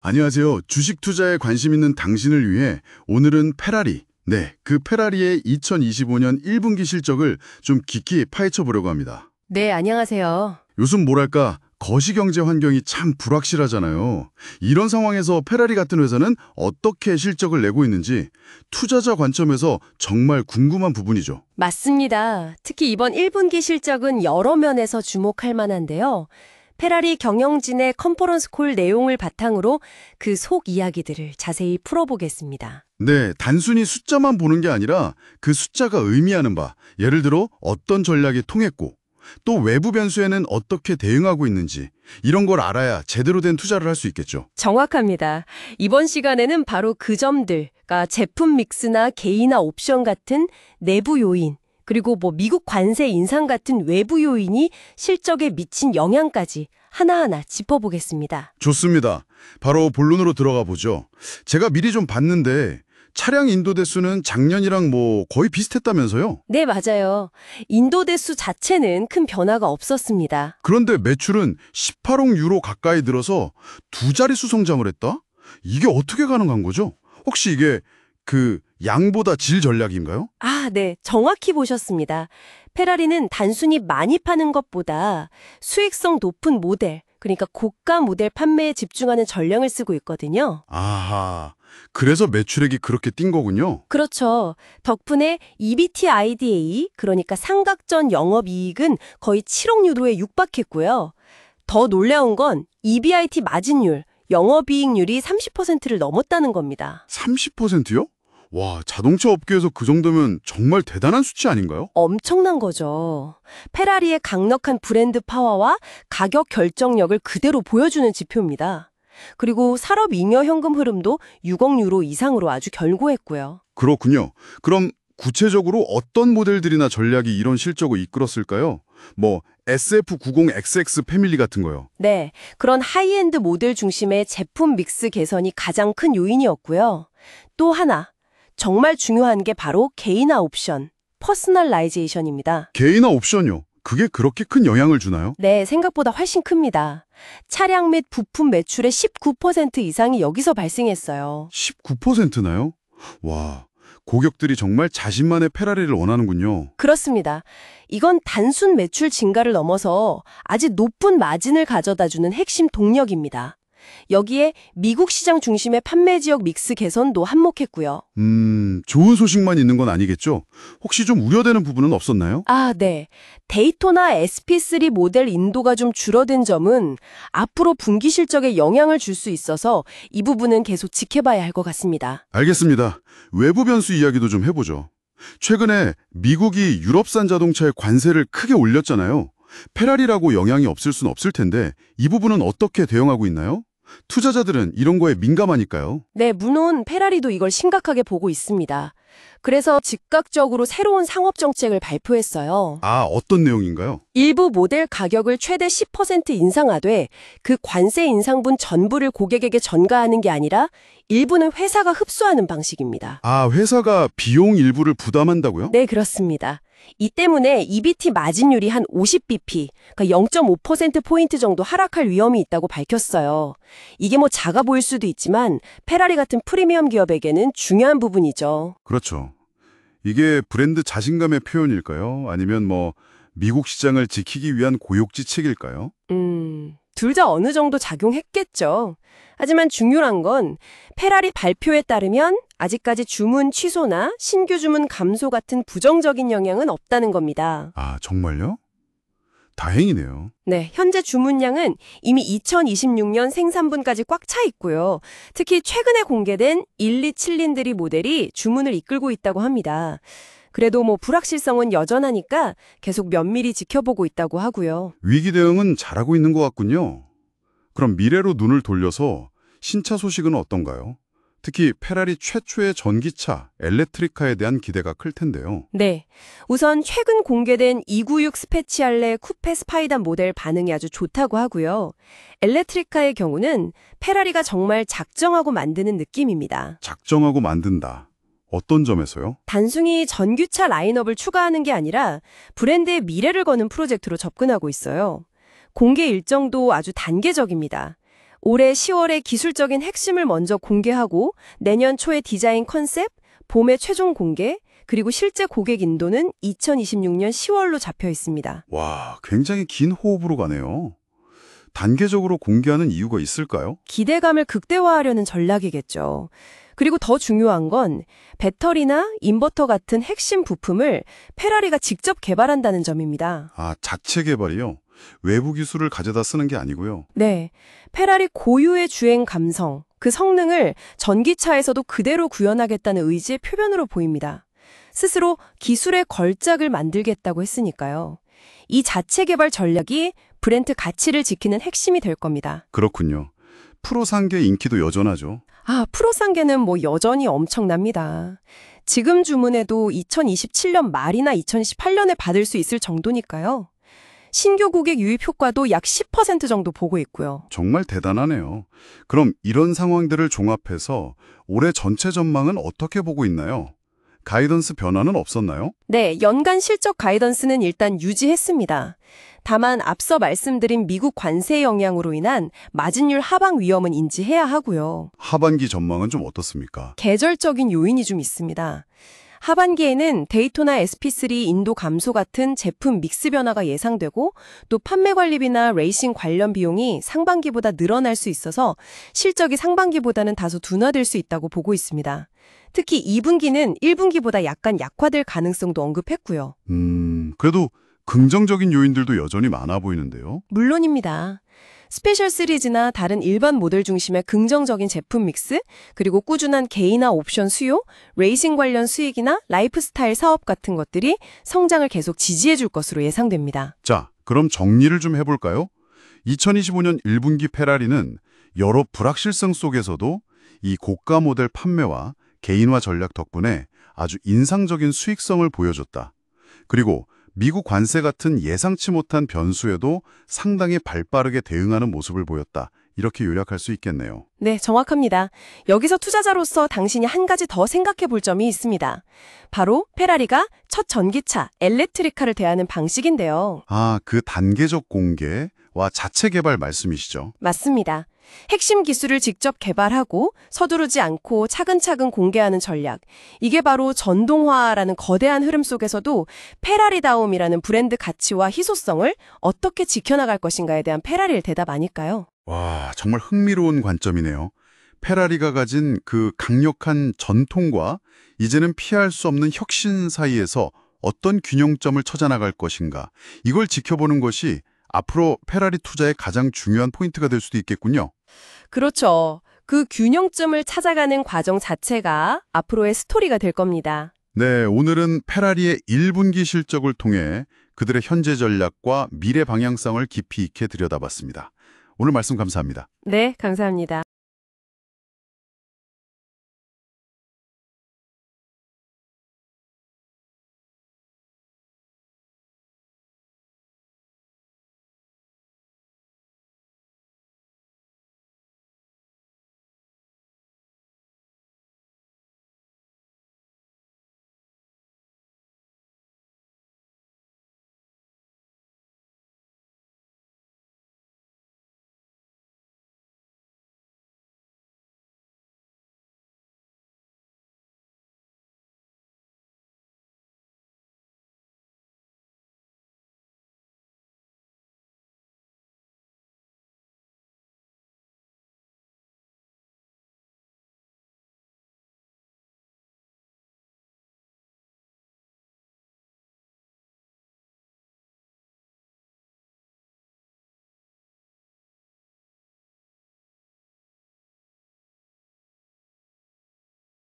안녕하세요. 주식 투자에 관심 있는 당신을 위해 오늘은 페라리, 그 페라리의 2025년 1분기 실적을 좀 깊이 파헤쳐 보려고 합니다. 네, 안녕하세요. 요즘 뭐랄까, 거시경제 환경이 참 불확실하잖아요. 이런 상황에서 페라리 같은 회사는 어떻게 실적을 내고 있는지 투자자 관점에서 정말 궁금한 부분이죠. 맞습니다. 특히 이번 1분기 실적은 여러 면에서 주목할 만한데요. 페라리 경영진의 컨퍼런스 콜 내용을 바탕으로 그 속 이야기들을 자세히 풀어보겠습니다. 네, 단순히 숫자만 보는 게 아니라 그 숫자가 의미하는 바, 예를 들어 어떤 전략이 통했고 또 외부 변수에는 어떻게 대응하고 있는지 이런 걸 알아야 제대로 된 투자를 할 수 있겠죠. 정확합니다. 이번 시간에는 바로 그 점들, 그러니까 제품 믹스나 개인화 옵션 같은 내부 요인, 그리고 미국 관세 인상 같은 외부 요인이 실적에 미친 영향까지 하나하나 짚어보겠습니다. 좋습니다. 바로 본론으로 들어가 보죠. 제가 미리 좀 봤는데 차량 인도 대수는 작년이랑 거의 비슷했다면서요? 네, 맞아요. 인도 대수 자체는 큰 변화가 없었습니다. 그런데 매출은 18억 유로 가까이 들어서 두 자릿수 성장을 했다? 이게 어떻게 가능한 거죠? 혹시 이게 양보다 질 전략인가요? 아, 네. 정확히 보셨습니다. 페라리는 단순히 많이 파는 것보다 수익성 높은 모델, 그러니까 고가 모델 판매에 집중하는 전략을 쓰고 있거든요. 아하, 그래서 매출액이 그렇게 뛴 거군요. 그렇죠. 덕분에 EBITDA, 그러니까 상각전 영업이익은 거의 7억 유로에 육박했고요. 더 놀라운 건 EBIT 마진율, 영업이익률이 30%를 넘었다는 겁니다. 30%요? 와, 자동차 업계에서 그 정도면 정말 대단한 수치 아닌가요? 엄청난 거죠. 페라리의 강력한 브랜드 파워와 가격 결정력을 그대로 보여주는 지표입니다. 그리고 산업 잉여 현금 흐름도 6억 유로 이상으로 아주 견고했고요. 그렇군요. 그럼 구체적으로 어떤 모델들이나 전략이 이런 실적을 이끌었을까요? SF90XX 패밀리 같은 거요. 네, 그런 하이엔드 모델 중심의 제품 믹스 개선이 가장 큰 요인이었고요. 또 하나, 정말 중요한 게 바로 개인화 옵션, 퍼스널라이제이션입니다. 개인화 옵션이요. 그게 그렇게 큰 영향을 주나요? 네, 생각보다 훨씬 큽니다. 차량 및 부품 매출의 19% 이상이 여기서 발생했어요. 19%나요? 와, 고객들이 정말 자신만의 페라리를 원하는군요. 그렇습니다. 이건 단순 매출 증가를 넘어서 아주 높은 마진을 가져다주는 핵심 동력입니다. 여기에 미국 시장 중심의 판매 지역 믹스 개선도 한몫했고요. 좋은 소식만 있는 건 아니겠죠? 혹시 좀 우려되는 부분은 없었나요? 아, 네. 데이토나 SP3 모델 인도가 좀 줄어든 점은 앞으로 분기 실적에 영향을 줄 수 있어서 이 부분은 계속 지켜봐야 할 것 같습니다. 알겠습니다. 외부 변수 이야기도 좀 해보죠. 최근에 미국이 유럽산 자동차의 관세를 크게 올렸잖아요. 페라리라고 영향이 없을 순 없을 텐데 이 부분은 어떻게 대응하고 있나요? 투자자들은 이런 거에 민감하니까요. 네, 물론 페라리도 이걸 심각하게 보고 있습니다. 그래서 즉각적으로 새로운 상업 정책을 발표했어요. 아, 어떤 내용인가요? 일부 모델 가격을 최대 10% 인상하되 그 관세 인상분 전부를 고객에게 전가하는 게 아니라 일부는 회사가 흡수하는 방식입니다. 아, 회사가 비용 일부를 부담한다고요? 네, 그렇습니다. 이 때문에 EBT 마진율이 한 50bp, 그러니까 0.5%포인트 정도 하락할 위험이 있다고 밝혔어요. 이게 작아 보일 수도 있지만 페라리 같은 프리미엄 기업에게는 중요한 부분이죠. 그렇죠. 이게 브랜드 자신감의 표현일까요? 아니면 미국 시장을 지키기 위한 고육지책일까요? 둘 다 어느 정도 작용했겠죠. 하지만 중요한 건 페라리 발표에 따르면 아직까지 주문 취소나 신규 주문 감소 같은 부정적인 영향은 없다는 겁니다. 아, 정말요? 다행이네요. 네, 현재 주문량은 이미 2026년 생산분까지 꽉 차 있고요. 특히 최근에 공개된 1.2칠린드리 모델이 주문을 이끌고 있다고 합니다. 그래도 불확실성은 여전하니까 계속 면밀히 지켜보고 있다고 하고요. 위기 대응은 잘하고 있는 것 같군요. 그럼 미래로 눈을 돌려서 신차 소식은 어떤가요? 특히 페라리 최초의 전기차, 엘레트리카에 대한 기대가 클 텐데요. 네, 우선 최근 공개된 296 스페치알레 쿠페 스파이더 모델 반응이 아주 좋다고 하고요. 엘레트리카의 경우는 페라리가 정말 작정하고 만드는 느낌입니다. 작정하고 만든다. 어떤 점에서요? 단순히 전기차 라인업을 추가하는 게 아니라 브랜드의 미래를 거는 프로젝트로 접근하고 있어요. 공개 일정도 아주 단계적입니다. 올해 10월에 기술적인 핵심을 먼저 공개하고 내년 초에 디자인 컨셉, 봄에 최종 공개, 그리고 실제 고객 인도는 2026년 10월로 잡혀 있습니다. 와, 굉장히 긴 호흡으로 가네요. 단계적으로 공개하는 이유가 있을까요? 기대감을 극대화하려는 전략이겠죠. 그리고 더 중요한 건 배터리나 인버터 같은 핵심 부품을 페라리가 직접 개발한다는 점입니다. 아, 자체 개발이요? 외부 기술을 가져다 쓰는 게 아니고요. 네, 페라리 고유의 주행 감성, 그 성능을 전기차에서도 그대로 구현하겠다는 의지의 표변으로 보입니다. 스스로 기술의 걸작을 만들겠다고 했으니까요. 이 자체 개발 전략이 브랜드 가치를 지키는 핵심이 될 겁니다. 그렇군요. 프로 상계 인기도 여전하죠. 프로 상계는 여전히 엄청납니다. 지금 주문해도 2027년 말이나 2018년에 받을 수 있을 정도니까요. 신규 고객 유입 효과도 약 10% 정도 보고 있고요. 정말 대단하네요. 그럼 이런 상황들을 종합해서 올해 전체 전망은 어떻게 보고 있나요? 가이던스 변화는 없었나요? 네, 연간 실적 가이던스는 일단 유지했습니다. 다만 앞서 말씀드린 미국 관세 영향으로 인한 마진율 하방 위험은 인지해야 하고요. 하반기 전망은 좀 어떻습니까? 계절적인 요인이 좀 있습니다. 하반기에는 데이토나 SP3 인도 감소 같은 제품 믹스 변화가 예상되고 또 판매 관리비나 레이싱 관련 비용이 상반기보다 늘어날 수 있어서 실적이 상반기보다는 다소 둔화될 수 있다고 보고 있습니다. 특히 2분기는 1분기보다 약간 약화될 가능성도 언급했고요. 그래도 긍정적인 요인들도 여전히 많아 보이는데요. 물론입니다. 스페셜 시리즈나 다른 일반 모델 중심의 긍정적인 제품 믹스, 그리고 꾸준한 개인화 옵션 수요, 레이싱 관련 수익이나 라이프스타일 사업 같은 것들이 성장을 계속 지지해 줄 것으로 예상됩니다. 자, 그럼 정리를 좀 해볼까요? 2025년 1분기 페라리는 여러 불확실성 속에서도 이 고가 모델 판매와 개인화 전략 덕분에 아주 인상적인 수익성을 보여줬다. 그리고 미국 관세 같은 예상치 못한 변수에도 상당히 발빠르게 대응하는 모습을 보였다. 이렇게 요약할 수 있겠네요. 네, 정확합니다. 여기서 투자자로서 당신이 한 가지 더 생각해 볼 점이 있습니다. 바로 페라리가 첫 전기차 엘렉트리카를 대하는 방식인데요. 아, 그 단계적 공개와 자체 개발 말씀이시죠? 맞습니다. 핵심 기술을 직접 개발하고 서두르지 않고 차근차근 공개하는 전략. 이게 바로 전동화라는 거대한 흐름 속에서도 페라리다움이라는 브랜드 가치와 희소성을 어떻게 지켜나갈 것인가에 대한 페라리의 대답 아닐까요? 와, 정말 흥미로운 관점이네요. 페라리가 가진 그 강력한 전통과 이제는 피할 수 없는 혁신 사이에서 어떤 균형점을 찾아나갈 것인가. 이걸 지켜보는 것이 앞으로 페라리 투자의 가장 중요한 포인트가 될 수도 있겠군요. 그렇죠. 그 균형점을 찾아가는 과정 자체가 앞으로의 스토리가 될 겁니다. 네, 오늘은 페라리의 1분기 실적을 통해 그들의 현재 전략과 미래 방향성을 깊이 있게 들여다봤습니다. 오늘 말씀 감사합니다. 네, 감사합니다.